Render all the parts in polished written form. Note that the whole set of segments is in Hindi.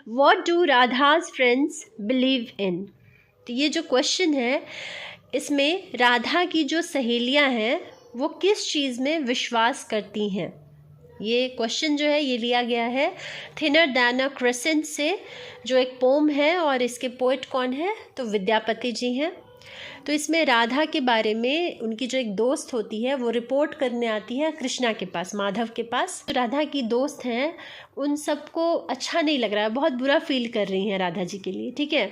What do Radha's friends believe in? तो ये जो क्वेश्चन है इसमें राधा की जो सहेलियां हैं वो किस चीज़ में विश्वास करती हैं। ये क्वेश्चन जो है ये लिया गया है थिनर दैन अ क्रेसेंट से, जो एक पोम है और इसके पोइट कौन है तो विद्यापति जी हैं। तो इसमें राधा के बारे में उनकी जो एक दोस्त होती है वो रिपोर्ट करने आती है कृष्णा के पास, माधव के पास। तो राधा की दोस्त हैं, उन सबको अच्छा नहीं लग रहा है, बहुत बुरा फील कर रही हैं राधा जी के लिए, ठीक है।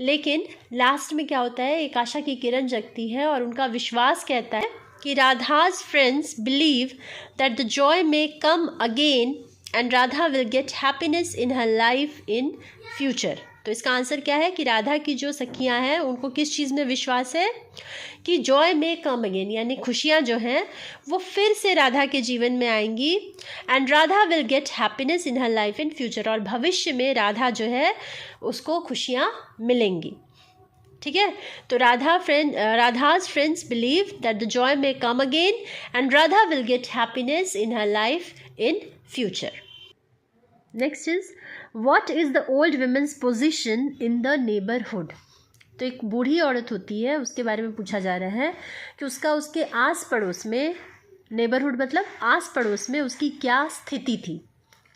लेकिन लास्ट में क्या होता है, एक आशा की किरण जगती है और उनका विश्वास कहता है कि Radha's friends believe that the joy may come again and Radha will get happiness in her life in future. तो इसका आंसर क्या है कि राधा की जो सखियां हैं उनको किस चीज़ में विश्वास है कि जॉय में कम अगेन, यानी खुशियां जो हैं वो फिर से राधा के जीवन में आएंगी। And Radha will get happiness in her life in future, और भविष्य में राधा जो है उसको खुशियां मिलेंगी, ठीक है। तो Radha's friends believe that the joy may come again and Radha will get happiness in her life in future. Next is what is the old women's position in the neighbourhood. तो एक बूढ़ी औरत होती है, उसके बारे में पूछा जा रहा है कि उसके आस पड़ोस में, नेबरहुड मतलब आस पड़ोस में उसकी क्या स्थिति थी,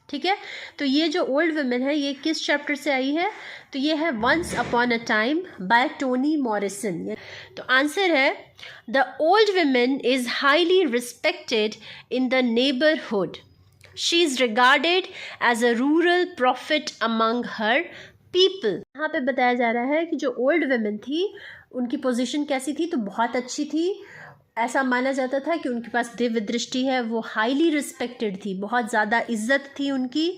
ठीक है। तो ये जो ओल्ड वुमेन है ये किस चैप्टर से आई है, तो ये है once upon a time by Toni Morrison. तो आंसर है the old woman is highly respected in the neighbourhood, she is regarded as a rural prophet among her people. यहाँ पे बताया जा रहा है कि जो ओल्ड वुमेन थी उनकी पोजीशन कैसी थी, तो बहुत अच्छी थी। ऐसा माना जाता था कि उनके पास दिव्य दृष्टि है, वो हाईली रिस्पेक्टेड थी, बहुत ज़्यादा इज्जत थी उनकी,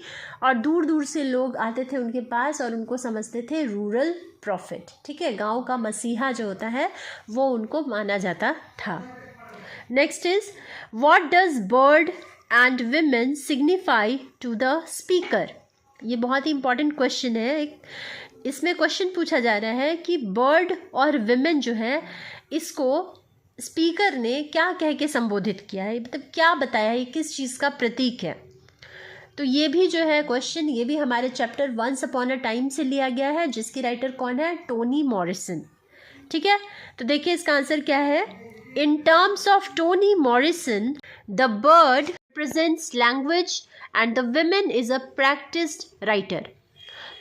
और दूर दूर से लोग आते थे उनके पास और उनको समझते थे रूरल प्रॉफिट, ठीक है, गांव का मसीहा जो होता है वो उनको माना जाता था। Next is what does bird and women signify to the speaker. ये बहुत ही इंपॉर्टेंट क्वेश्चन है। इसमें क्वेश्चन पूछा जा रहा है कि बर्ड और विमेन जो है इसको स्पीकर ने क्या कह के संबोधित किया है, मतलब क्या बताया है, ये किस चीज़ का प्रतीक है। तो ये भी जो है क्वेश्चन, ये भी हमारे chapter once upon a time से लिया गया है, जिसकी राइटर कौन है, टोनी मॉरिसन, ठीक है। तो देखिए इसका आंसर क्या है, in terms of Tony Morrison the bird represents language and the woman is a practiced writer।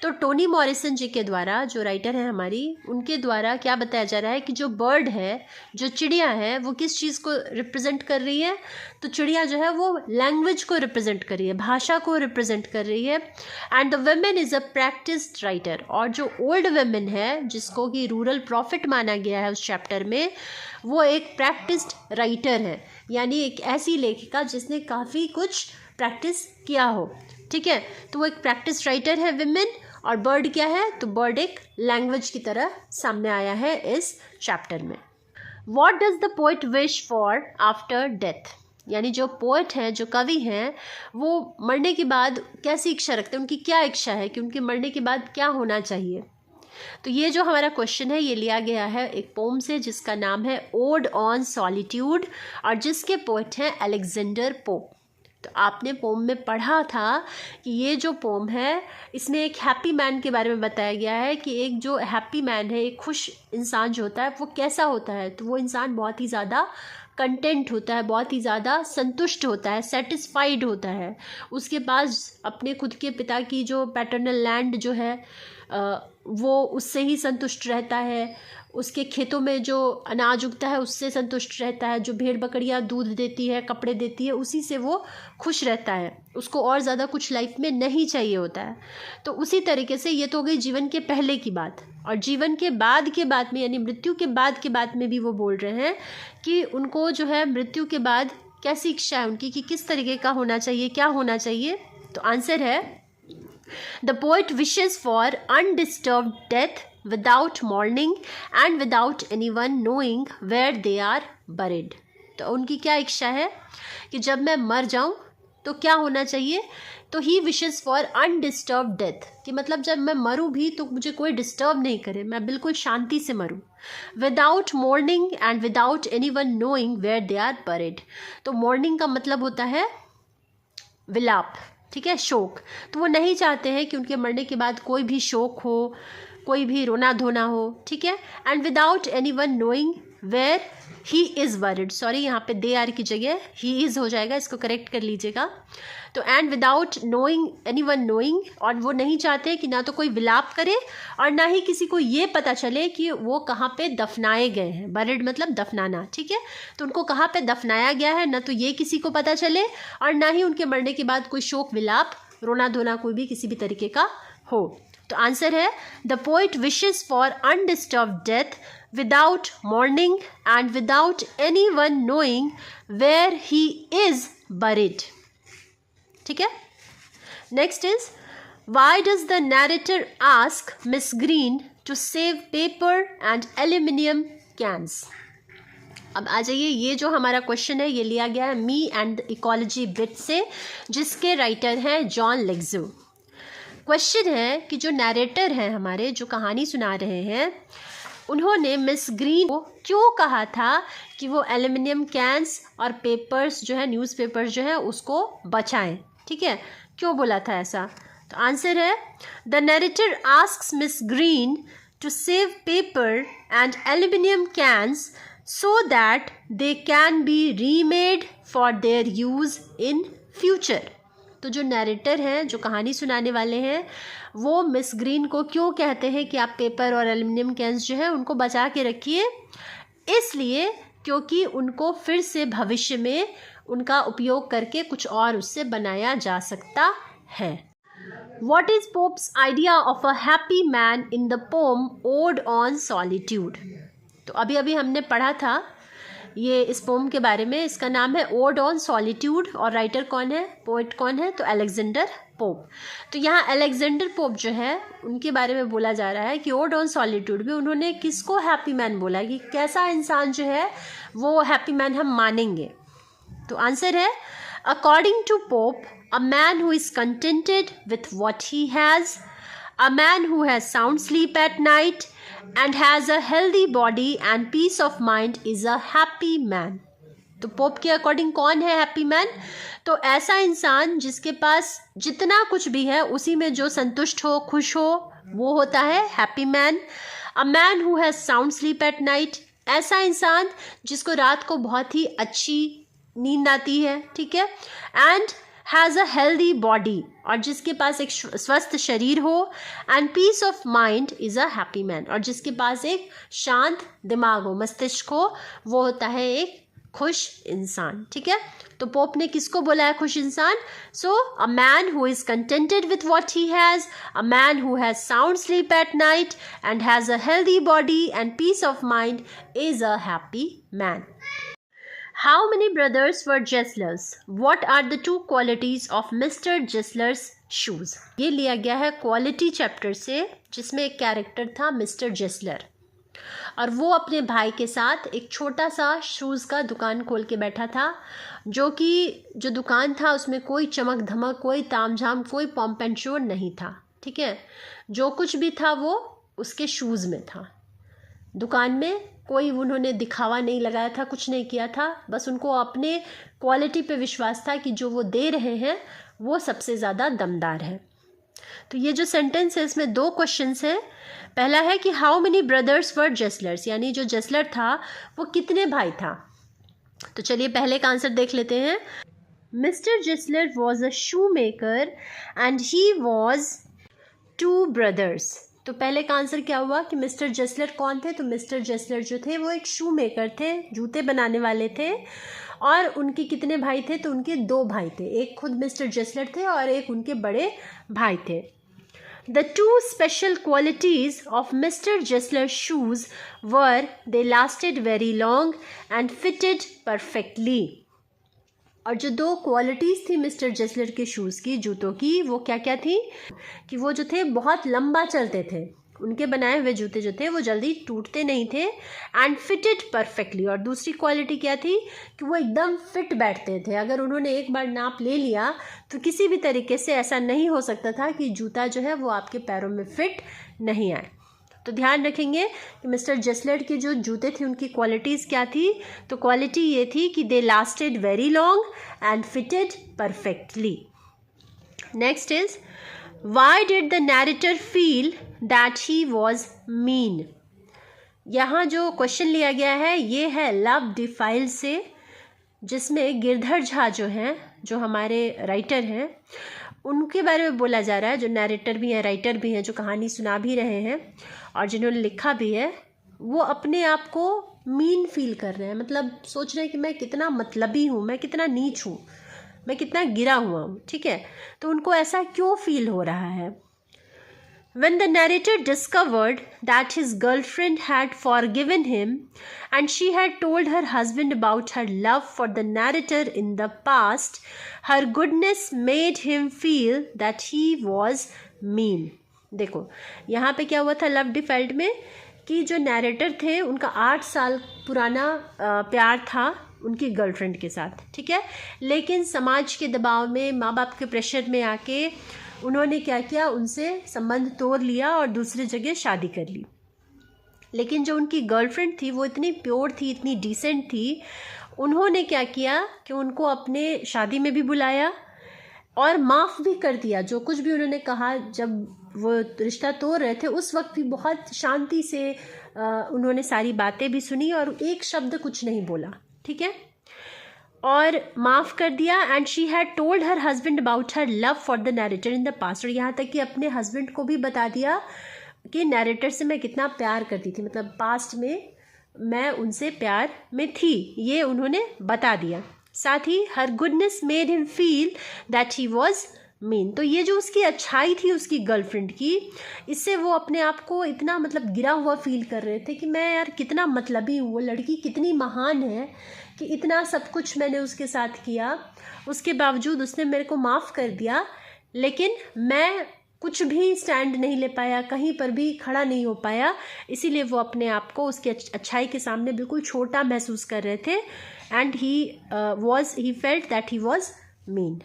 तो टोनी मॉरिसन जी के द्वारा, जो राइटर है हमारी, उनके द्वारा क्या बताया जा रहा है कि जो बर्ड है, जो चिड़िया है, वो किस चीज़ को रिप्रेजेंट कर रही है, तो चिड़िया जो है वो लैंग्वेज को रिप्रेजेंट कर रही है, भाषा को रिप्रेजेंट कर रही है। And the women is a practised writer, और जो ओल्ड वुमेन है जिसको कि रूरल प्रॉफिट माना गया है उस चैप्टर में, वो एक प्रैक्टिस्ड राइटर है, यानी एक ऐसी लेखिका जिसने काफ़ी कुछ प्रैक्टिस किया हो, ठीक है। तो वो एक प्रैक्टिस राइटर है विमेन, और बर्ड क्या है, तो बर्ड एक लैंग्वेज की तरह सामने आया है इस चैप्टर में। What does the poet wish for after death, यानी जो पोएट हैं, जो कवि हैं, वो मरने के बाद कैसी इच्छा रखते हैं, उनकी क्या इच्छा है कि उनके मरने के बाद क्या होना चाहिए। तो ये जो हमारा क्वेश्चन है ये लिया गया है एक पोम से जिसका नाम है ओड ऑन सॉलिट्यूड, और जिसके पोएट हैं अलेक्जेंडर पोप। तो आपने पोम में पढ़ा था कि ये जो पोम है इसमें एक हैप्पी मैन के बारे में बताया गया है कि एक जो हैप्पी मैन है, एक खुश इंसान जो होता है वो कैसा होता है, तो वो इंसान बहुत ही ज़्यादा कंटेंट होता है, बहुत ही ज़्यादा संतुष्ट होता है, सेटिस्फाइड होता है। उसके पास अपने खुद के पिता की जो पैटर्नल लैंड जो है वो उससे ही संतुष्ट रहता है, उसके खेतों में जो अनाज उगता है उससे संतुष्ट रहता है, जो भेड़ बकरियां दूध देती है, कपड़े देती है, उसी से वो खुश रहता है, उसको और ज़्यादा कुछ लाइफ में नहीं चाहिए होता है। तो उसी तरीके से ये तो हो गई जीवन के पहले की बात, और जीवन के बाद में यानी मृत्यु के बाद में भी वो बोल रहे हैं कि उनको जो है मृत्यु के बाद कैसी इच्छा है उनकी, कि किस तरीके का होना चाहिए, क्या होना चाहिए। तो आंसर है the poet wishes for undisturbed death without mourning and without anyone knowing where they are buried। तो उनकी क्या इच्छा है कि जब मैं मर जाऊं तो क्या होना चाहिए, तो ही विशेस फॉर अनडिस्टर्ब्ड डेथ, कि मतलब जब मैं मरूं भी तो मुझे कोई डिस्टर्ब नहीं करे, मैं बिल्कुल शांति से मरूं। Without mourning and without anyone knowing where they are buried. तो मॉर्निंग का मतलब होता है विलाप, ठीक है, शोक। तो वो नहीं चाहते हैं कि उनके मरने के बाद कोई भी शोक हो, कोई भी रोना धोना हो, ठीक है। And without anyone knowing where he is buried, sorry यहाँ पे दे आर की जगह ही इज़ हो जाएगा, इसको करेक्ट कर लीजिएगा। तो and without knowing any one knowing, और वो नहीं चाहते कि ना तो कोई विलाप करे और ना ही किसी को ये पता चले कि वो कहाँ पे दफनाए गए हैं। बरिड मतलब दफनाना, ठीक है। तो उनको कहाँ पे दफनाया गया है ना तो ये किसी को पता चले और ना ही उनके मरने के बाद कोई शोक विलाप रोना धोना कोई भी किसी भी तरीके का हो। तो आंसर है the poet wishes for undisturbed death without mourning and without anyone knowing where he is buried, ठीक है। Next is why does the narrator ask Miss Green to save paper and aluminium cans. अब आ जाइए, ये जो हमारा क्वेश्चन है ये लिया गया है मी एंड इकोलॉजी बिट से, जिसके राइटर हैं जॉन लेग्जो। क्वेश्चन है कि जो नैरेटर हैं हमारे, जो कहानी सुना रहे हैं, उन्होंने मिस ग्रीन को क्यों कहा था कि वो एल्यूमिनियम कैंस और पेपर्स जो है, न्यूज़पेपर्स जो है, उसको बचाएं, ठीक है। क्यों बोला था ऐसा? तो आंसर है the narrator asks Miss Green to save paper and aluminium cans so that they can be remade for their use in future। तो जो नैरेटर हैं, जो कहानी सुनाने वाले हैं, वो मिस ग्रीन को क्यों कहते हैं कि आप पेपर और एल्युमिनियम कैंस जो है उनको बचा के रखिए, इसलिए क्योंकि उनको फिर से भविष्य में उनका उपयोग करके कुछ और उससे बनाया जा सकता है। What is Pope's idea of a happy man in the poem Ode on Solitude? तो अभी अभी हमने पढ़ा था ये इस पोम के बारे में। इसका नाम है ओड ऑन सॉलिट्यूड और राइटर कौन है, पोइट कौन है? तो अलेक्जेंडर पोप। तो यहाँ अलेक्जेंडर पोप जो है उनके बारे में बोला जा रहा है कि ओड ऑन सॉलिट्यूड में उन्होंने किसको हैप्पी मैन बोला, कि कैसा इंसान जो है वो हैप्पी मैन हम मानेंगे। तो आंसर है according to Pope a man who is contented with what he has, a man who has sound sleep at night and has a healthy body and peace of mind is a happy man। तो पोप के अकॉर्डिंग कौन है हैप्पी मैन? तो ऐसा इंसान जिसके पास जितना कुछ भी है उसी में जो संतुष्ट हो, खुश हो, वो होता है happy man. A man who has sound sleep at night, ऐसा इंसान जिसको रात को बहुत ही अच्छी नींद आती है, ठीक है। And has a healthy body, और जिसके पास एक स्वस्थ शरीर हो। And peace of mind is a happy man, और जिसके पास एक शांत दिमाग हो, मस्तिष्क हो, वो होता है एक खुश इंसान, ठीक है। तो पोप ने किसको बोला है खुश इंसान? So a man who is contented with what he has, a man who has sound sleep at night and has a healthy body and peace of mind is a happy man. How many brothers were Jesslers? What are the two qualities of Mr. Jessler's shoes? ये लिया गया है क्वालिटी चैप्टर से, जिसमें एक कैरेक्टर था मिस्टर जेसलर, और वो अपने भाई के साथ एक छोटा सा शूज़ का दुकान खोल के बैठा था, जो कि जो दुकान था उसमें कोई चमक धमक, कोई तामझाम, कोई पॉम्प एंड शो नहीं था, ठीक है। जो कुछ भी था वो उसके शूज़ में था। दुकान में कोई उन्होंने दिखावा नहीं लगाया था, कुछ नहीं किया था, बस उनको अपने क्वालिटी पे विश्वास था कि जो वो दे रहे हैं वो सबसे ज़्यादा दमदार है। तो ये जो सेंटेंस है इसमें दो क्वेश्चंस हैं। पहला है कि हाउ मेनी ब्रदर्स वर जेसलर्स, यानी जो जेसलर था वो कितने भाई था। तो चलिए पहले का आंसर देख लेते हैं। Mister Gessler was a shoemaker and he was 2 brothers। तो पहले का आंसर क्या हुआ कि मिस्टर जेसलर कौन थे? तो मिस्टर जेसलर जो थे वो एक शू मेकर थे, जूते बनाने वाले थे, और उनके कितने भाई थे? तो उनके 2 भाई थे, एक खुद मिस्टर जेसलर थे और एक उनके बड़े भाई थे। The 2 special qualities of Mr. Jessler's shoes were they lasted very long and fitted perfectly। और जो 2 क्वालिटीज़ थी मिस्टर जेसलर के शूज़ की, जूतों की, वो क्या क्या थी? कि वो जो थे बहुत लंबा चलते थे, उनके बनाए हुए जूते जो थे वो जल्दी टूटते नहीं थे। एंड फिटेड परफेक्टली, और दूसरी क्वालिटी क्या थी? कि वो एकदम फिट बैठते थे। अगर उन्होंने एक बार नाप ले लिया तो किसी भी तरीके से ऐसा नहीं हो सकता था कि जूता जो है वो आपके पैरों में फिट नहीं आए। तो ध्यान रखेंगे कि मिस्टर जेसलर के जो जूते थे उनकी क्वालिटीज़ क्या थी? तो क्वालिटी ये थी कि they lasted very long and fitted perfectly. Next is why did the narrator feel that he was mean. यहाँ जो क्वेश्चन लिया गया है ये है लव डिफाइल से, जिसमें गिरधर झा जो हैं, जो हमारे राइटर हैं, उनके बारे में बोला जा रहा है, जो नैरेटर भी हैं, राइटर भी हैं, जो कहानी सुना भी रहे हैं और जिन्होंने लिखा भी है, वो अपने आप को मीन फील कर रहे हैं, मतलब सोच रहे हैं कि मैं कितना मतलबी हूँ, मैं कितना नीच हूँ, मैं कितना गिरा हुआ हूँ। ठीक है, तो उनको ऐसा क्यों फील हो रहा है। When the narrator discovered that his girlfriend had forgiven him and she had told her husband about her love for the narrator in the past, her goodness made him feel that he was mean. देखो यहाँ पे क्या हुआ था लव डिफाइल्ड में कि जो नैरेटर थे उनका 8 साल पुराना प्यार था उनकी गर्लफ्रेंड के साथ। ठीक है, लेकिन समाज के दबाव में, माँ बाप के प्रेशर में आके उन्होंने क्या किया, उनसे संबंध तोड़ लिया और दूसरी जगह शादी कर ली। लेकिन जो उनकी गर्लफ्रेंड थी वो इतनी प्योर थी, इतनी डिसेंट थी, उन्होंने क्या किया कि उनको अपने शादी में भी बुलाया और माफ़ भी कर दिया। जो कुछ भी उन्होंने कहा जब वो रिश्ता तोड़ रहे थे उस वक्त भी बहुत शांति से उन्होंने सारी बातें भी सुनी और एक शब्द कुछ नहीं बोला। ठीक है, और माफ़ कर दिया। And she had told her husband about her love for the narrator in the past, और यहाँ तक कि अपने हस्बैंड को भी बता दिया कि नैरेटर से मैं कितना प्यार करती थी, मतलब पास्ट में मैं उनसे प्यार में थी, ये उन्होंने बता दिया। साथ ही her goodness made him feel that he was mean, तो ये जो उसकी अच्छाई थी उसकी गर्लफ्रेंड की, इससे वो अपने आप को इतना मतलब गिरा हुआ फील कर रहे थे कि मैं यार कितना मतलबी हूँ, वो लड़की कितनी महान है कि इतना सब कुछ मैंने उसके साथ किया, उसके बावजूद उसने मेरे को माफ़ कर दिया, लेकिन मैं कुछ भी स्टैंड नहीं ले पाया, कहीं पर भी खड़ा नहीं हो पाया। इसीलिए वो अपने आप को उसकी अच्छाई के सामने बिल्कुल छोटा महसूस कर रहे थे। And he felt that he was mean.